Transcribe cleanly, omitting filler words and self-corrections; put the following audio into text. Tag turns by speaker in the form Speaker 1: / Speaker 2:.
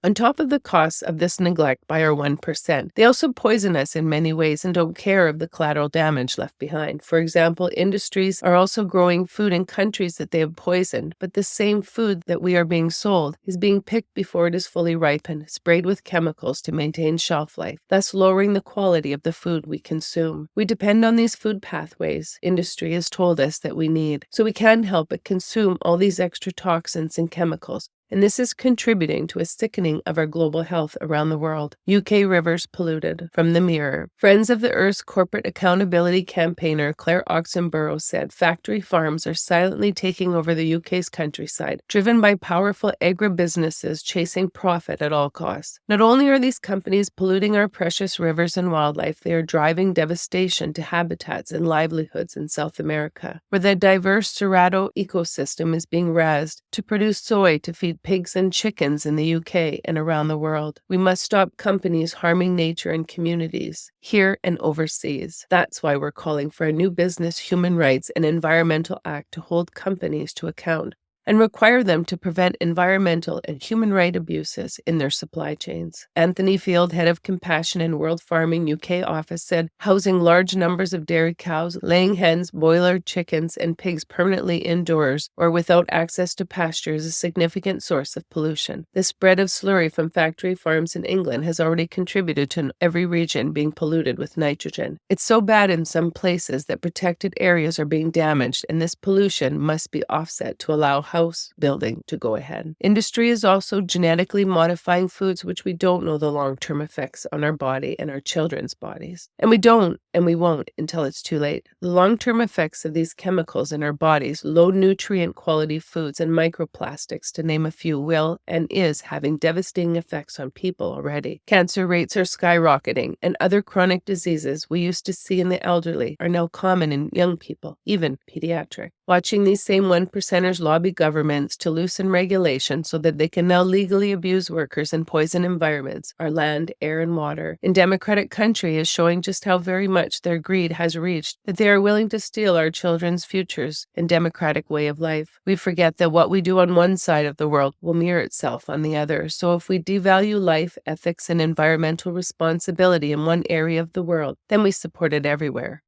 Speaker 1: On top of the costs of this neglect by our 1%, they also poison us in many ways and don't care of the collateral damage left behind. For example, industries are also growing food in countries that they have poisoned, but the same food that we are being sold is being picked before it is fully ripened, sprayed with chemicals to maintain shelf life, thus lowering the quality of the food we consume. We depend on these food pathways industry has told us that we need, so we can't help but consume all these extra toxins and chemicals. And this is contributing to a sickening of our global health around the world. UK rivers polluted. From the Mirror. Friends of the Earth's corporate accountability campaigner Claire Oxenborough said factory farms are silently taking over the UK's countryside, driven by powerful agribusinesses chasing profit at all costs. Not only are these companies polluting our precious rivers and wildlife, they are driving devastation to habitats and livelihoods in South America, where the diverse Cerrado ecosystem is being razed to produce soy to feed pigs and chickens in the UK and around the world. We must stop companies harming nature and communities, here and overseas. That's why we're calling for a new Business, Human Rights, and Environmental Act to hold companies to account and require them to prevent environmental and human rights abuses in their supply chains. Anthony Field, head of Compassion and World Farming UK office, said housing large numbers of dairy cows, laying hens, boiler chickens, and pigs permanently indoors or without access to pasture is a significant source of pollution. The spread of slurry from factory farms in England has already contributed to every region being polluted with nitrogen. It's so bad in some places that protected areas are being damaged, and this pollution must be offset to allow house building to go ahead. Industry is also genetically modifying foods which we don't know the long-term effects on our body and our children's bodies. And we don't and we won't until it's too late. The long-term effects of these chemicals in our bodies, low nutrient quality foods and microplastics, to name a few, will and is having devastating effects on people already. Cancer rates are skyrocketing, and other chronic diseases we used to see in the elderly are now common in young people, even pediatric. Watching these same 1%ers lobby governments to loosen regulations so that they can now legally abuse workers and poison environments, our land, air, and water, in democratic country is showing just how very much their greed has reached, that they are willing to steal our children's futures and democratic way of life. We forget that what we do on one side of the world will mirror itself on the other, so if we devalue life, ethics, and environmental responsibility in one area of the world, then we support it everywhere.